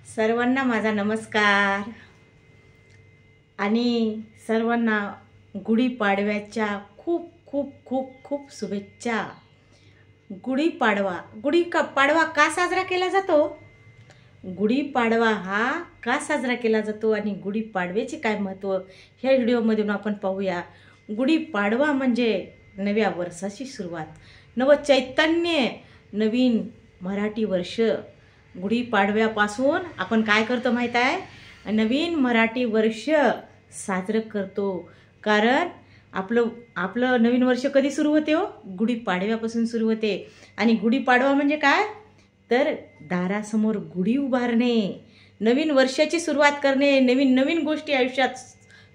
सर्वांना माझा नमस्कार आणि सर्वांना गुढीपाडव्याच्या खूप खूप खूप खूप शुभेच्छा। गुढीपाडवा का साजरा केला जातो? गुढीपाडवा हा का साजरा केला जातो आणि गुढीपाडव्याचे काय महत्त्व ह्या व्हिडिओमधून आपण पाहूया। गुढीपाडवा म्हणजे नव्या वर्षाची सुरुवात, नवचैतन्य, नवीन मराठी वर्ष। गुढीपाडव्यापासून आपण काय करतो माहीत आहे? नवीन मराठी वर्ष साजरं करतो। कारण आपलं नवीन वर्ष कधी सुरू होते हो? गुढीपाडव्यापासून सुरू होते। आणि गुढीपाडवा म्हणजे काय? तर दारासमोर गुढी उभारणे, नवीन वर्षाची सुरुवात करणे, नवीन गोष्टी आयुष्यात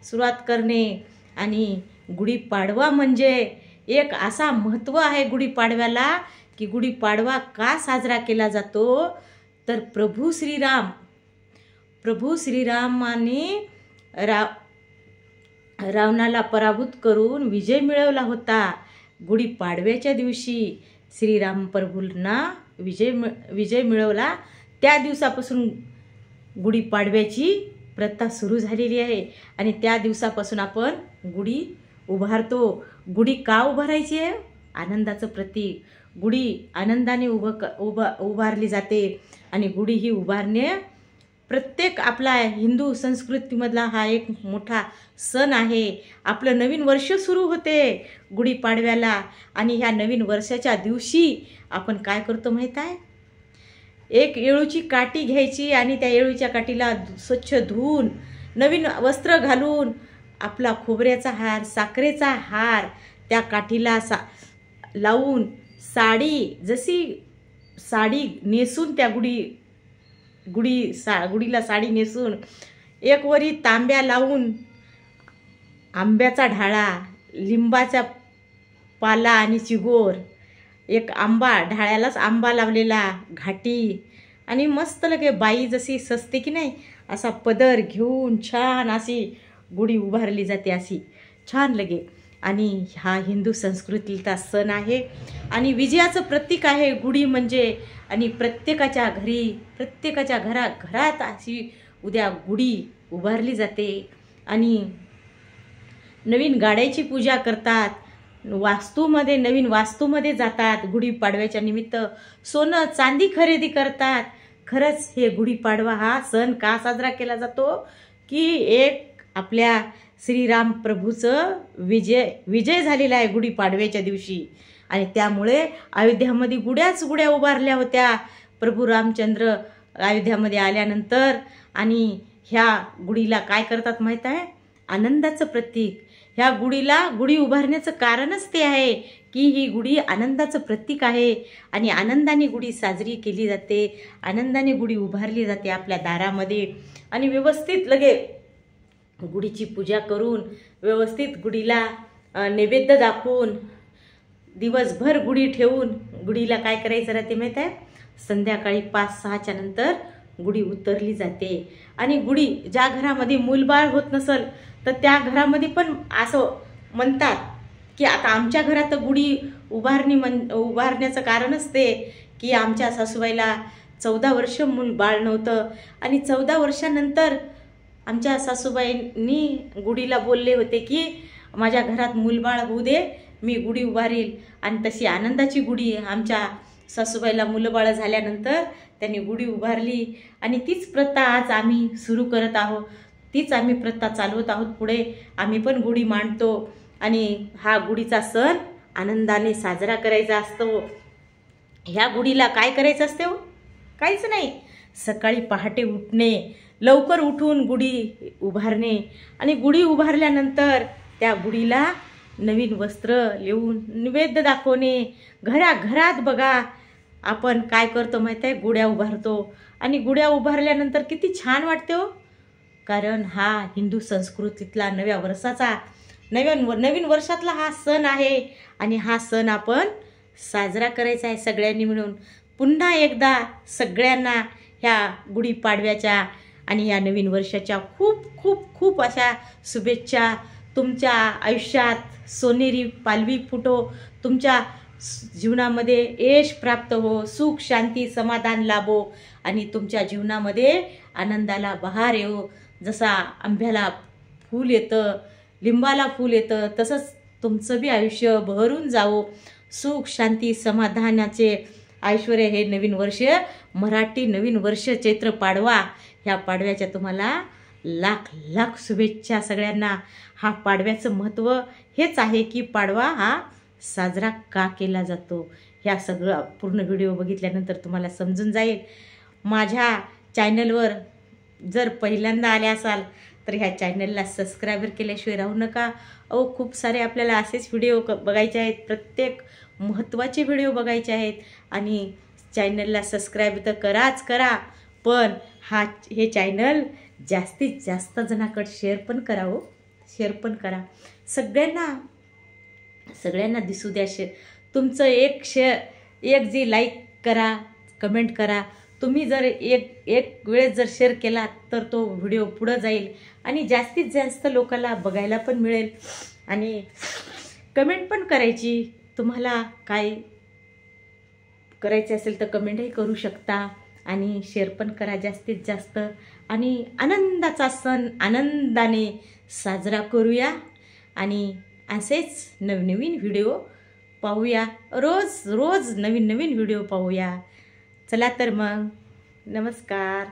सुरुवात करणे। आणि गुढीपाडवा म्हणजे एक असा महत्त्व आहे गुढीपाडव्याला की गुढीपाडवा का साजरा केला जातो? तर प्रभू श्रीरामाने रावणाला पराभूत करून विजय मिळवला होता। गुढीपाडव्याच्या दिवशी श्रीराम प्रभूंना विजय मिळवला, त्या दिवसापासून गुढीपाडव्याची प्रथा सुरू झालेली आहे। आणि त्या दिवसापासून आपण गुढी उभारतो। गुढी का उभारायची आहे? आनंदाचं प्रतीक। गुढी आनंदाने उभारली जाते। आणि गुढी ही उभारणे प्रत्येक आपला हिंदू संस्कृतीमधला हा एक मोठा सण आहे। आपलं नवीन वर्ष सुरू होते गुढीपाडव्याला। आणि ह्या नवीन वर्षाच्या दिवशी आपण काय करतो माहीत आहे? एक येळूची काठी घ्यायची आणि त्या येळूच्या काठीला स्वच्छ धुवून, नवीन वस्त्र घालून, आपला खोबऱ्याचा हार, साखरेचा हार त्या काठीला लावून, साडी नेसून, त्या गुढीला साडी नेसून, एक वरी तांब्या लावून, आंब्याचा ढाळा, लिंबाचा पाला आणि चिगोर, एक आंबा, ढाळ्यालाच आंबा लावलेला, घाटी, आणि मस्त लगे बाई जशी सजते की नाही असा पदर घेऊन छान अशी गुढी उभारली जाते, अशी छान लगे। आणि हा हिंदू संस्कृतीचा सण आहे आणि विजयाचं प्रतीक आहे गुढी म्हणजे। आणि प्रत्येकाच्या घरात अशी उद्या गुढी उभारली जाते। आणि नवीन गाड्याची पूजा करतात, नवीन वास्तूमध्ये जातात, गुढीपाडव्याच्या निमित्त सोनं चांदी खरेदी करतात। खरंच हे गुढीपाडवा हा सण का साजरा केला जातो की एक आपल्या श्रीराम प्रभूचं विजय झालेला आहे गुढीपाडव्याच्या दिवशी। आणि त्यामुळे अयोध्यामध्ये गुढ्या उभारल्या होत्या प्रभू रामचंद्र अयोध्यामध्ये आल्यानंतर। आणि ह्या गुढीला काय करतात माहीत आहे? आनंदाचं प्रतीक। ह्या गुढी उभारण्याचं कारणच ते आहे की ही गुढी आनंदाचं प्रतीक आहे। आणि आनंदाने गुढी साजरी केली जाते, आनंदाने गुढी उभारली जाते आपल्या दारामध्ये। आणि व्यवस्थित लगे गुढीची पूजा करून, व्यवस्थित गुढीला नैवेद्य दाखवून, दिवसभर गुढी ठेवून, गुढीला काय करायचं राहते माहीत आहे? संध्याकाळी 5-6च्या नंतर गुढी उतरली जाते। आणि गुढी ज्या घरामध्ये मूलबाळ होत नसल तर त्या घरामध्ये पण असं म्हणतात की आता आमच्या घरात गुढी उभारण्याचं कारणच ते की आमच्या सासूबाईला 14 वर्ष मूलबाळ नव्हतं आणि 14 वर्षानंतर आमच्या सासूबाईंनी गुढीला बोलले होते की माझ्या घरात मूलबाळ होऊ दे, मी गुढी उभारील। आणि तशी आनंदाची गुढी आमच्या सासूबाईला मुलंबाळ झाल्यानंतर त्यांनी गुढी उभारली। आणि तीच प्रथा आज आम्ही सुरू करत आहोत, तीच आम्ही प्रथा चालवत आहोत पुढे। आम्ही पण गुढी मांडतो आणि हा गुढीचा सण आनंदाने साजरा करायचा असतो। ह्या गुढीला काय करायचं असते हो? काहीच नाही, सकाळी पहाटे उठणे, लवकर उठून गुढी उभारणे। आणि गुढी उभारल्यानंतर त्या गुढीला नवीन वस्त्र लिहून नैवेद्य दाखवणे। घरात बघा आपण काय करतो माहीत आहे? गुढ्या उभारतो। आणि गुढ्या उभारल्यानंतर किती छान वाटते हो। कारण हा हिंदू संस्कृतीतला नवीन वर्षातला हा सण आहे। आणि हा सण आपण साजरा करायचा आहे सगळ्यांनी मिळून। पुन्हा एकदा सगळ्यांना ह्या गुढीपाडव्याच्या आणि या नवीन वर्षाच्या खूप खूप खूप अशा शुभेच्छा। तुमच्या आयुष्यात सोनेरी पालवी फुटो, तुमच्या जीवनामध्ये यश प्राप्त हो, सुख शांती समाधान लाभो आणि तुमच्या जीवनामध्ये आनंदाला बहार येवो. जसा आंब्याला फूल येतं, लिंबाला फूल येतं, तसंच तुमचं बी आयुष्य बहरून जावो. सुख, शांती, समाधानाचे ऐश्वर हे नवीन वर्ष, मराठी नवीन वर्ष चैत्र पाडवा. ह्या पाडव्याच्या तुम्हाला लाख लाख शुभेच्छा सगळ्यांना. हा पाडव्याचं महत्त्व हेच आहे की पाडवा हा साजरा का केला जातो. ह्या सगळं पूर्ण व्हिडिओ बघितल्यानंतर तुम्हाला समजून जाईल. माझ्या चॅनलवर जर पहिल्यांदा आले असाल तर ह्या चॅनलला सबस्क्राईबर केल्याशिवाय राहू नका. खूप सारे आपल्याला असेच व्हिडिओ बघायचे आहेत, प्रत्येक महत्त्वाचे व्हिडिओ बघायचे आहेत. आणि चॅनलला सबस्क्राईब तर कराच करा, पण हे चॅनल जास्तीत जास्त जणांकडे शेअर पण करा. शेअर पण करा. सगळ्यांना दिसू द्या. तुमचं एक जी लाईक करा, कमेंट करा. तुम्ही जर एक वेळेस जर शेअर केला तर तो व्हिडिओ पुढं जाईल आणि जास्तीत जास्त लोकांना बघायला पण मिळेल. आणि कमेंट पण करायची. तुम्हाला काय करायचे असेल तर कमेंटही करू शकता आणि शेअर पण करा जास्तीत जास्त. आणि आनंदाचा सण आनंदाने साजरा करूया आणि असेच नवनवीन व्हिडिओ पाहूया. रोज नवीन व्हिडिओ पाहूया. चला तर मग, नमस्कार.